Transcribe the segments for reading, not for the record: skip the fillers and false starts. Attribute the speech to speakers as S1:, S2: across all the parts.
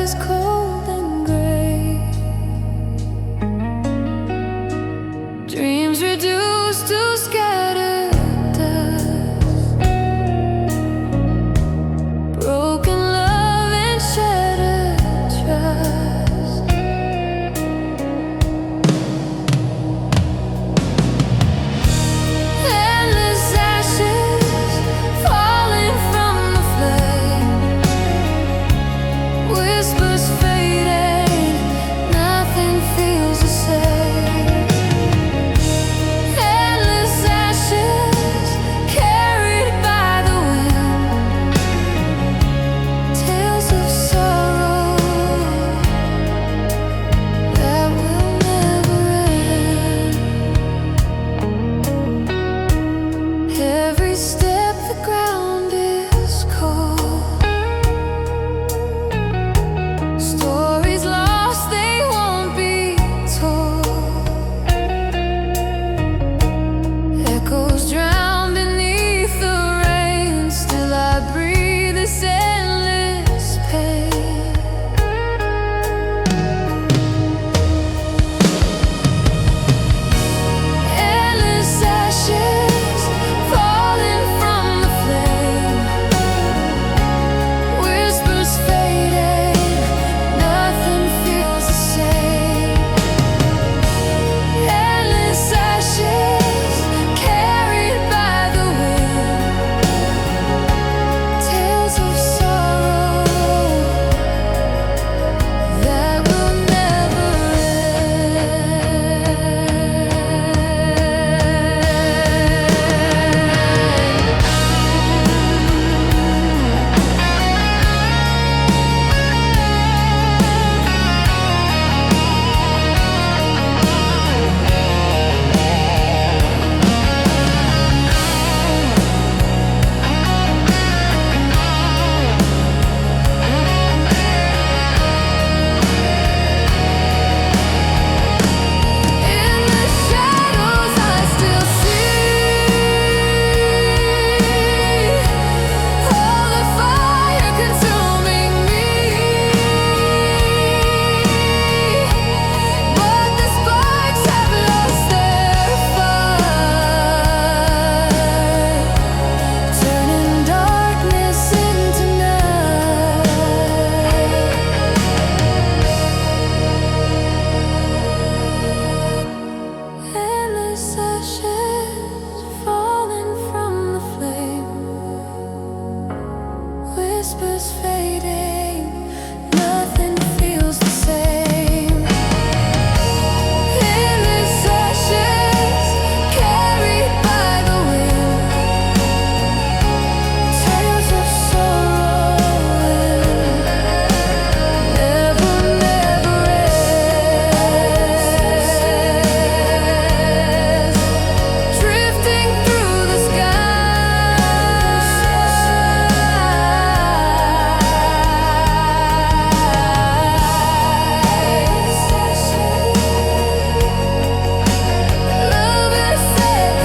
S1: is cold and gray. Dreams reduced to scattered dust. Broken love and shattered trust. Endless ashes falling from the flame. Whispers fading, nothing feels the same. Endless ashes carried by the wind. Tales of sorrow that will never end. Every step the ground is cold. Stories lost, they won't be told. Echoes drown beneath the rain. Still I breathe this endless pain. Endless ashes falling from the flame. Whispers fading, nothing feels the same. Endless ashes carried by the wind. Tales of sorrow that will never In the shadows I still see all the fire consuming me. But the sparks have lost their fire, turning darkness into night. Endless ashes falling from the flame. Whispers fading, nothing feels the same. Endless ashes carried by the wind. Tales of sorrow never ends. Drifting through the love has said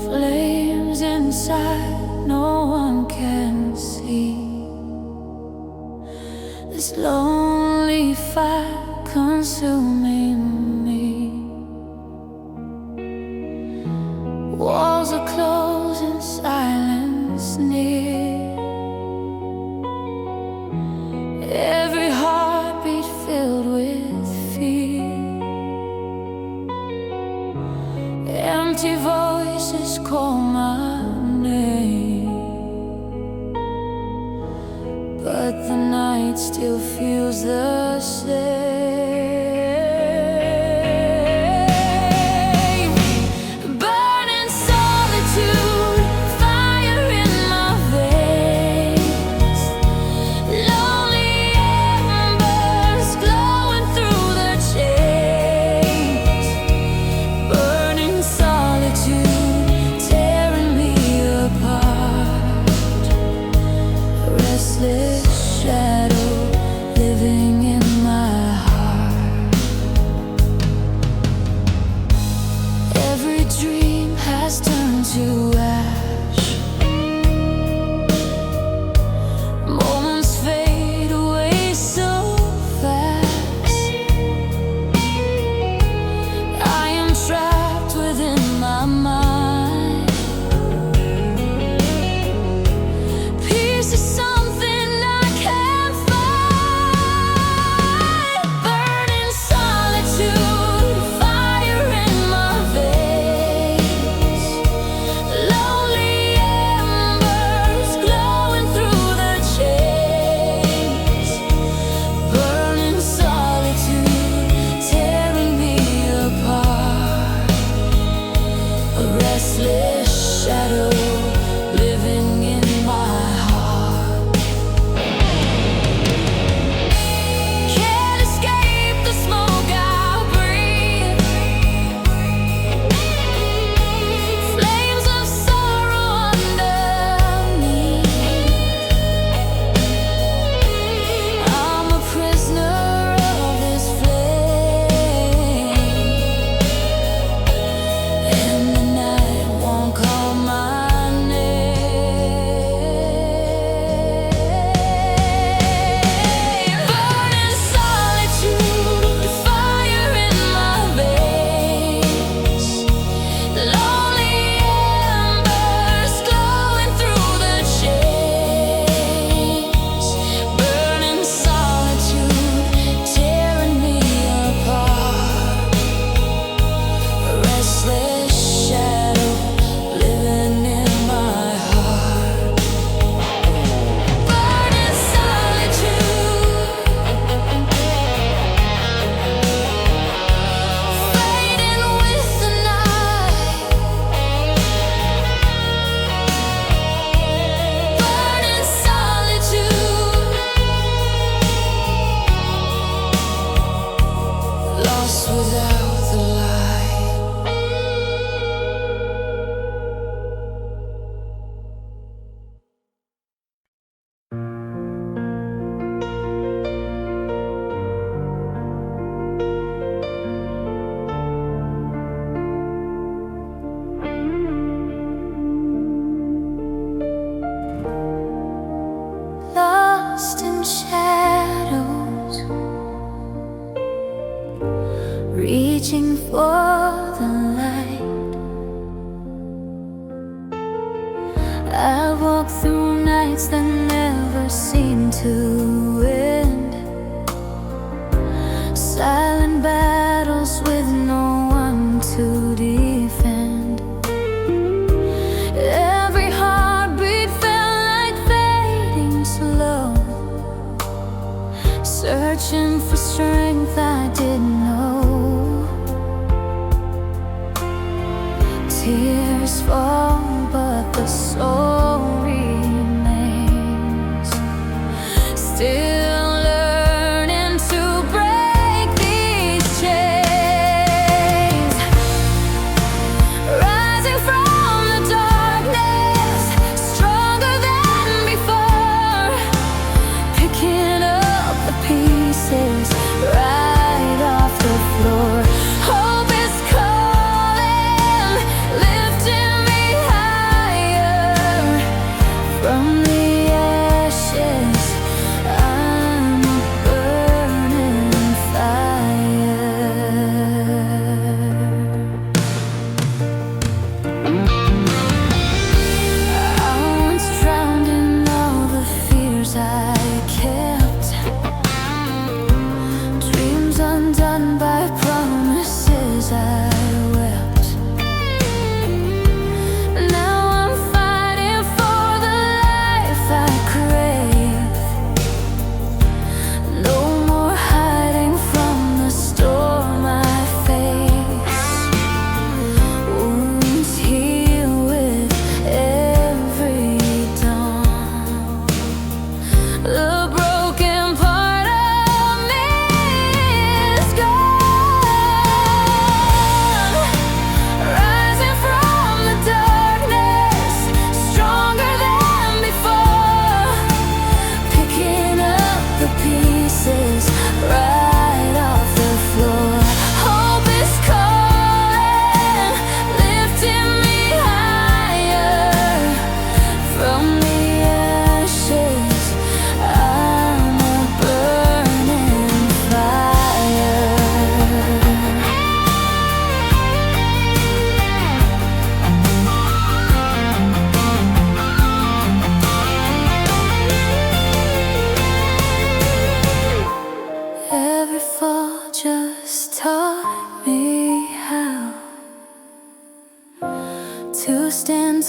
S1: flames inside, no one can see. This lonely fire consuming me. Walls are closing, silence near. Every heartbeat filled with fear. Empty voices call my name. but the night still feels the same. Burning solitude, fire in my veins. Lonely embers glowing through the chains. Burning solitude, tearing me apart. Restless shadow living in my heart. Every dream has turned to ash. Moments fade away so fast. I am trapped within my mind. Peace is something I can't find. Burning solitude, fire in my veins. Lonely embers glowing through the chains. Burning solitude, tearing me apart. A restless shadow living in my heart. Can't escape the smoke I breathe. Flames of sorrow underneath. I'm a prisoner of this flame, and the night won't call my name. Burning solitude, fire in my veins. Lonely embers glowing through the chains. Burning solitude, tearing me apart. A restless shadow living in my heart. Burning solitude, fading with the night. Burning solitude, lost without the light. Lost in shadows, reaching for the light. I walk through nights that never seem to end. Silent battles with no one to defend. Every heartbeat felt like fading slow. Searching for strength I didn't know. Tears fall, but the soul remains. Still learning to break these chains. Rising from the darkness, stronger than before. Picking up the pieces right off the floor. Hope is calling, lifting me higher. From the ashes I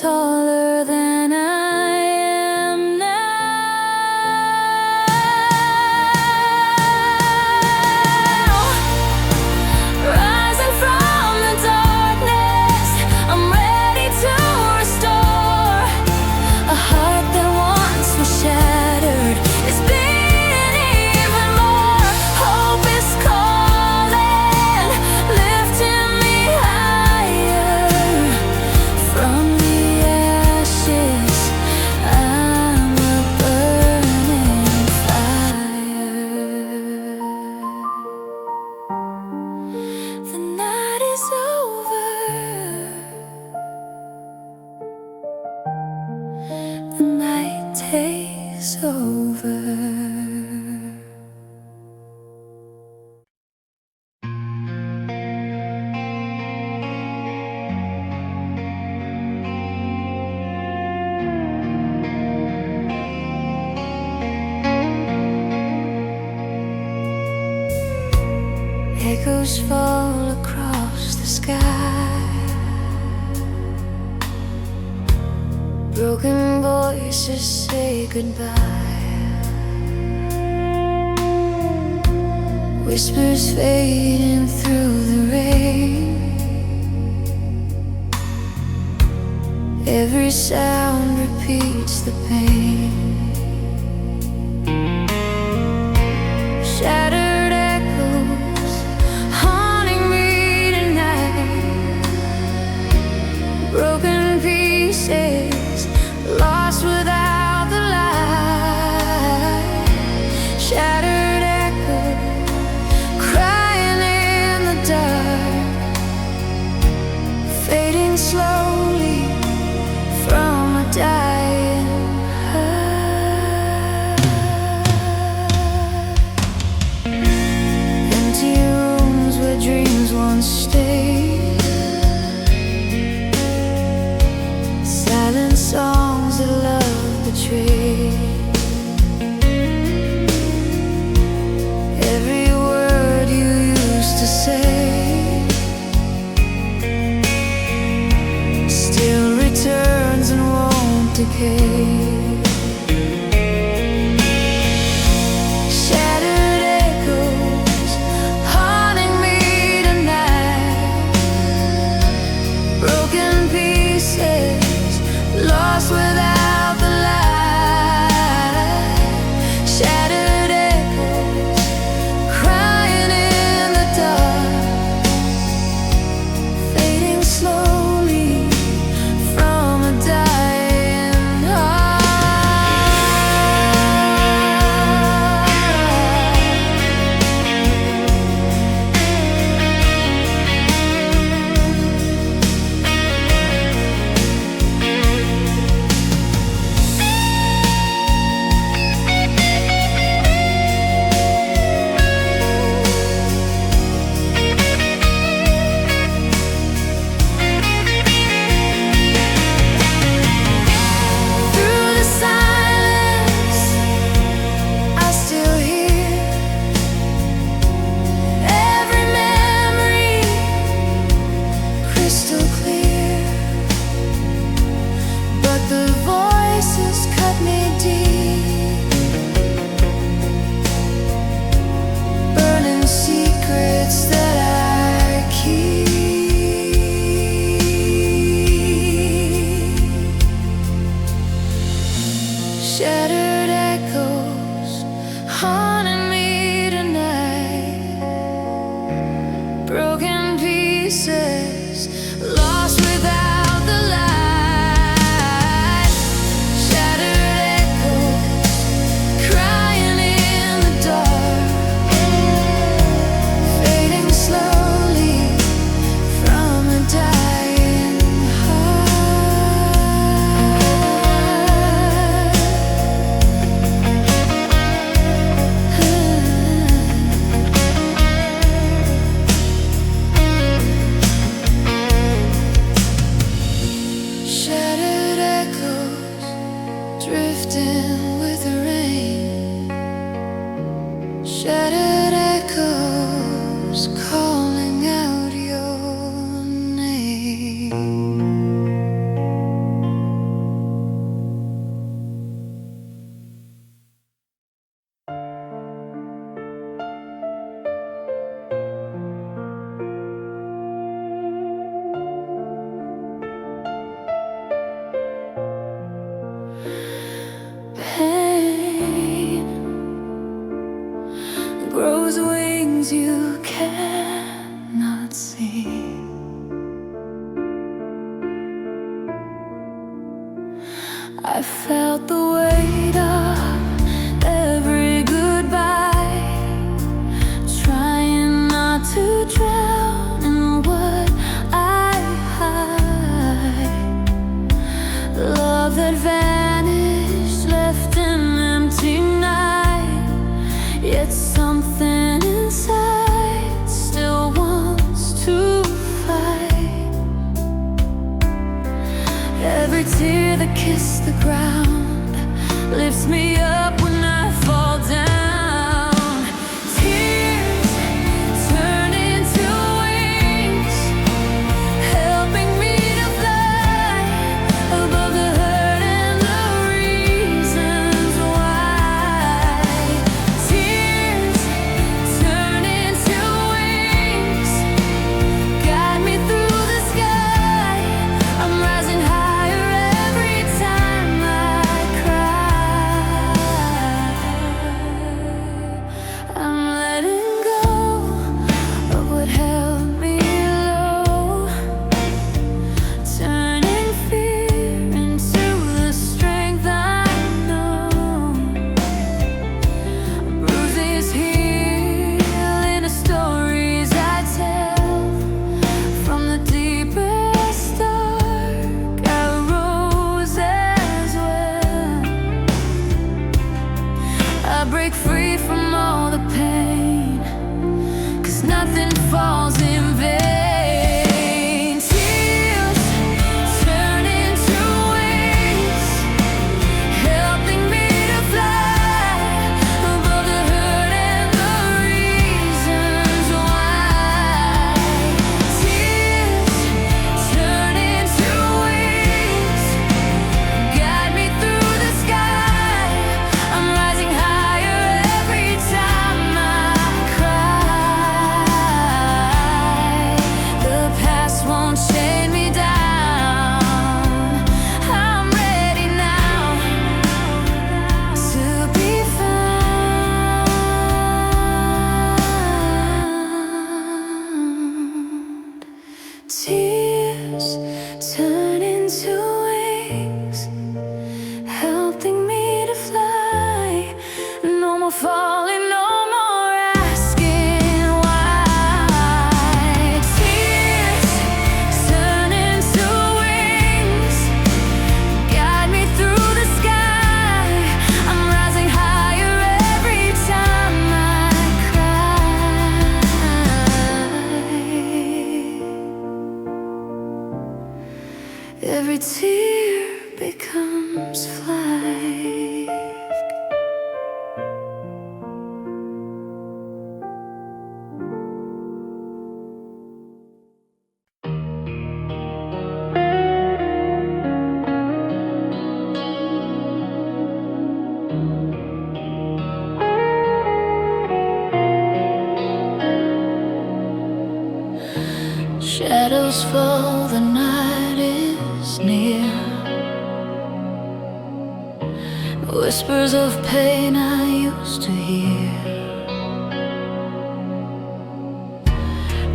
S1: taller than I am now. Rising from the darkness, I'm ready to restore a heart that once was shattered. It's beating even more. Hope is calling, lifting me higher. From the ashes, I'm a burning fire. The night is over. The night takes over. Echoes fall across the sky. Broken voices say goodbye. Whispers fading through the rain. Every sound repeats the pain. Shattered echoes haunting me tonight. Broken pieces lost without the light. Shattered echoes crying in the dark, fading slowly from a dying heart. Empty rooms where dreams once stayed. Silent songs that love betrayed. Every word you used to say still returns and won't decay. Shattered echoes haunting me tonight. Broken pieces lost without the light. Shattered echoes crying in the dark, fading slowly from a dying through the silence, I still hear every memory crystal clear. But the voices cut me deep, burning secrets that I keep. Shattered echoes haunting me tonight. Broken pieces lost without the light. Shattered echoes crying in the dark, fading slowly from a dying Shattered echoes drifting with the rain. Shattered echoes calling out your name. things you cannot see. I felt the weight of every goodbye, trying not to drown in what I hide. Love that vanished, left an empty night, yet something inside still wants to fight. Every tear that kissed the ground lifts me up when I fall down. Tears turn into wings, helping me to fly above the hurt and the reasons why. Tears turn into wings, guide me through the sky. I'm rising higher every time I cry. I'm letting go of what held me low, turning fear into the strength I know. Bruises heal in the stories I tell. From the deepest dark I rose as well. I break free from all the pain, 'cause nothing falls in vain. Tears turn into wings, helping me to fly above the hurt and the reasons why. Tears turn into wings, guide me through the sky. I'm rising higher every time I cry. The past won't chain me down. I'm ready now to be found. Tears turn into wings, helping me to fly. No more falling, no more asking why. Tears turn into wings, guide me through the sky. I'm rising higher every time I cry. Every tear becomes flight. Shadows fall, the night is near. Whispers of pain I used to hear.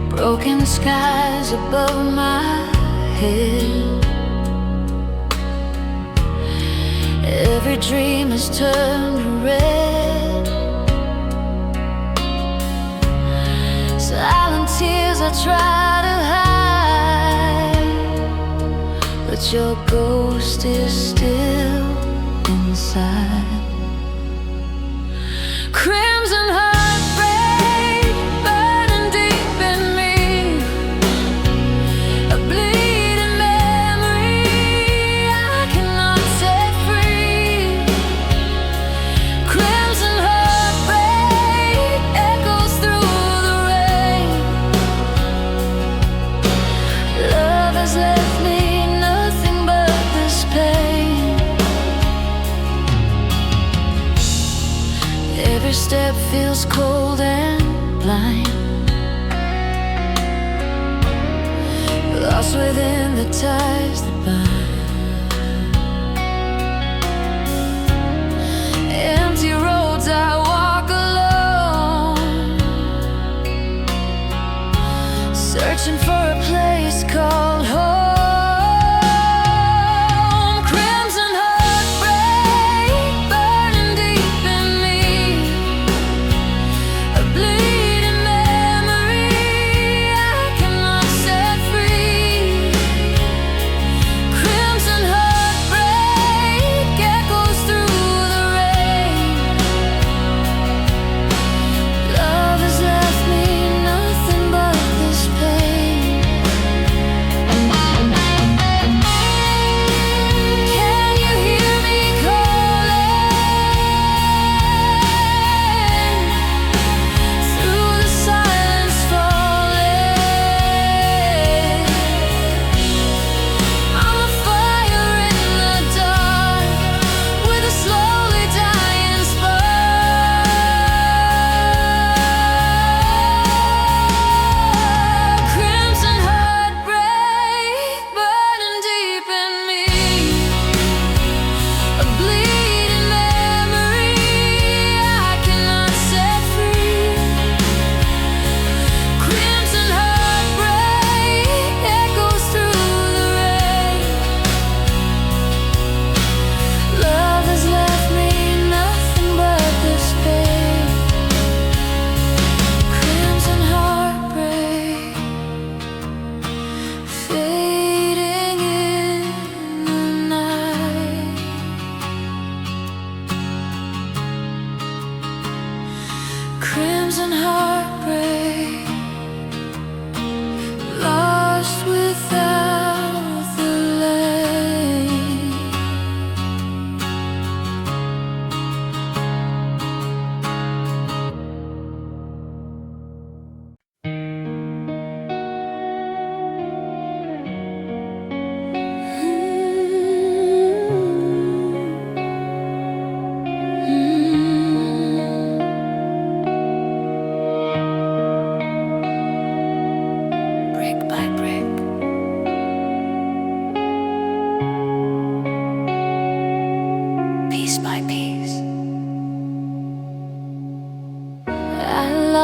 S1: Broken skies above my head. Every dream has turned to red. Silent tears I try to hide, but your ghost is still inside. Crimson heartbreak burning deep in me, a bleeding memory I cannot set free. Crimson heartbreak echoes through the rain. Love has left me nothing but this pain. Every step feels cold and blind, lost within the ties that bind. Empty roads I walk alone,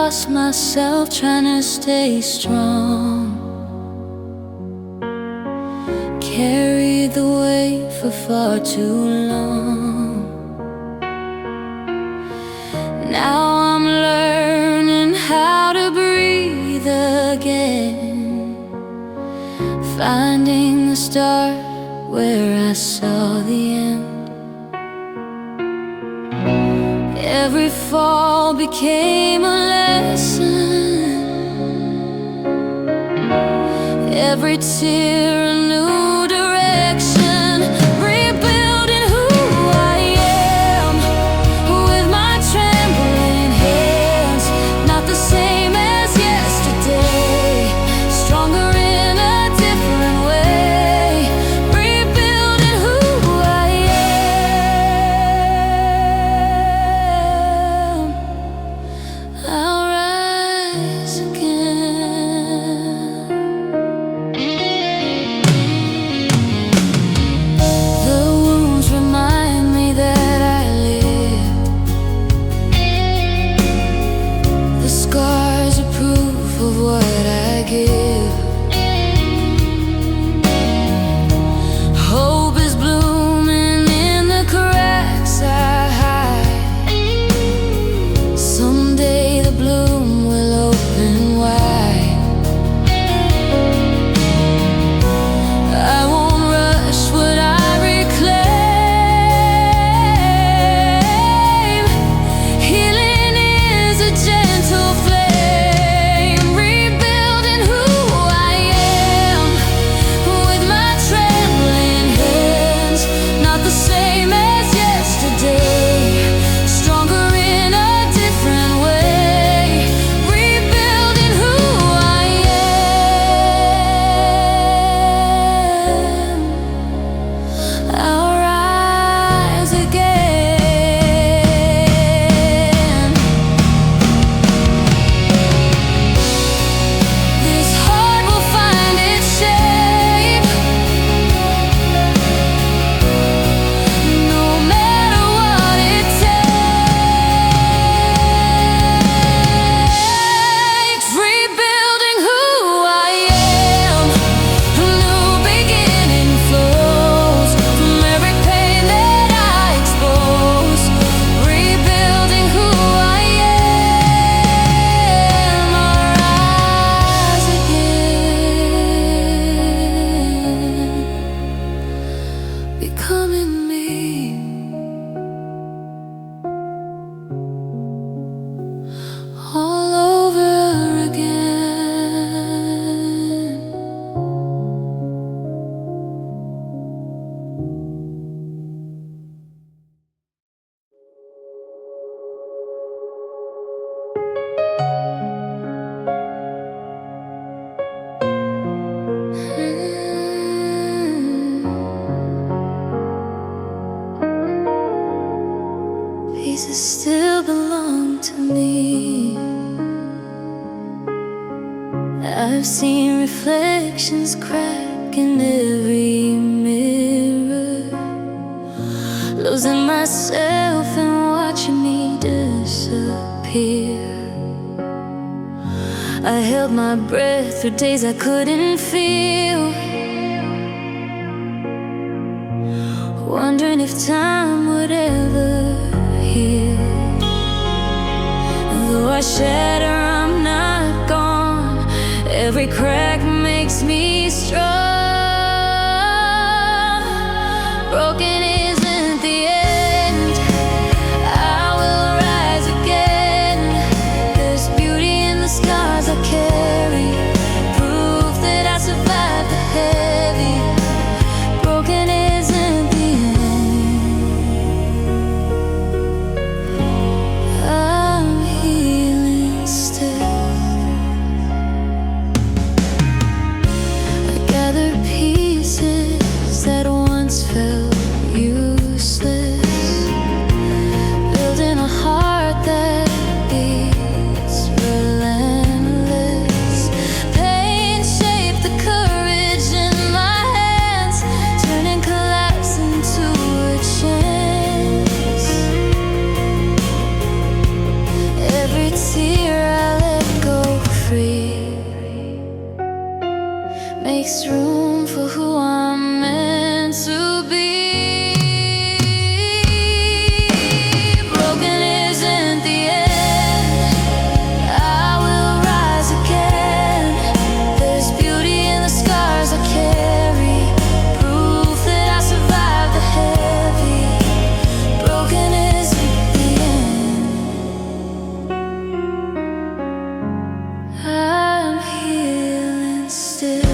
S1: lost myself trying to stay strong. Carried the weight for far too long. Now I'm learning how to breathe again, finding the start where I saw the end. Every fall became a lesson, every tear a new direction. Rebuilding who I am with my trembling hands, not the same as yesterday, stronger in a different way. Rebuilding who I am, I'll rise again. The wounds remind me that I live. The scars are proof of what I give. Hope is blooming in the cracks I hide. Someday the bloom will open wide. I won't rush what I reclaim. Healing is a gentle flame. Rebuilding who I am with my trembling hands, not the same as yesterday, stronger in a different way. Rebuilding who I am, I'll rise again. This heart will find its shape, no matter what it takes. Rebuilding who I am, new beginning flows from every pain that I expose. Rebuilding who I am, I'll rise again, becoming me, all over again. Pieces still belong to me. I've seen reflections crack in every mirror, losing myself and watching me disappear. I held my breath through days I couldn't feel, wondering if time would ever heal. Though I shatter, I'm not gone. Every crack makes me strong. Broken isn't the end, I will rise again. There's beauty in the scars I carry, proof that I survived the heavy. Broken isn't the end, I'm healing still. I gather pieces that once felt makes room for who I'm meant to be. Broken isn't the end, I will rise again. There's beauty in the scars I carry, proof that I survived the heavy. Broken isn't the end, I'm healing still.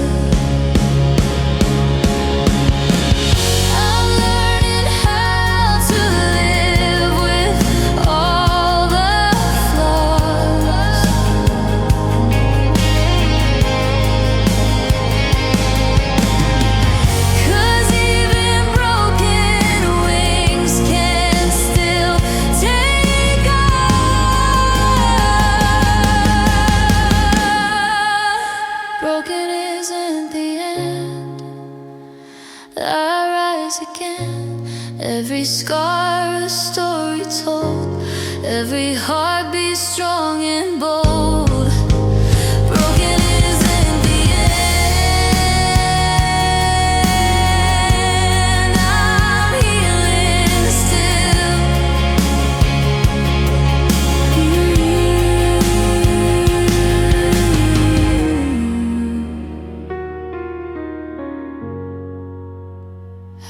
S1: I'm learning how to live with all the flaws. 'Cause even broken wings can still take off. Broken isn't the end, I rise again. Every scar a story told, every heartbeat strong and bold. Broken isn't the end, I'm healing still.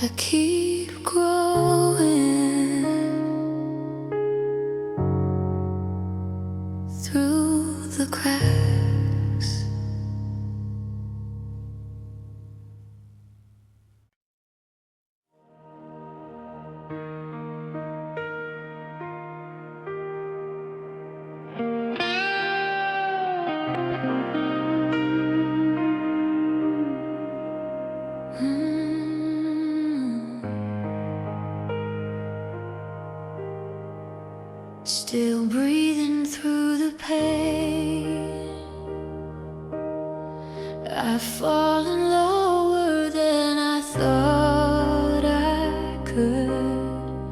S1: I keep growing through the cracks. Still breathing through the pain, I've fallen lower than I thought I could,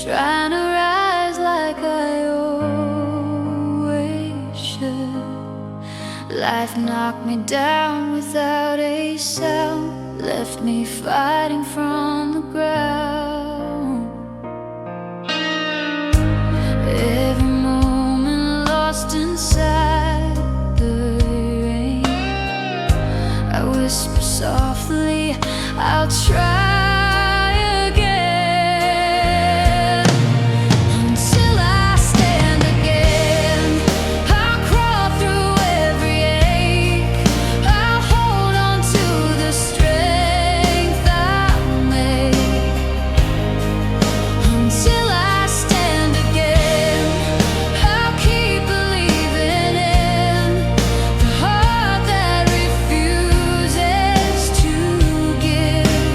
S1: trying to rise like I always should. Life knocked me down without a sound, left me fighting from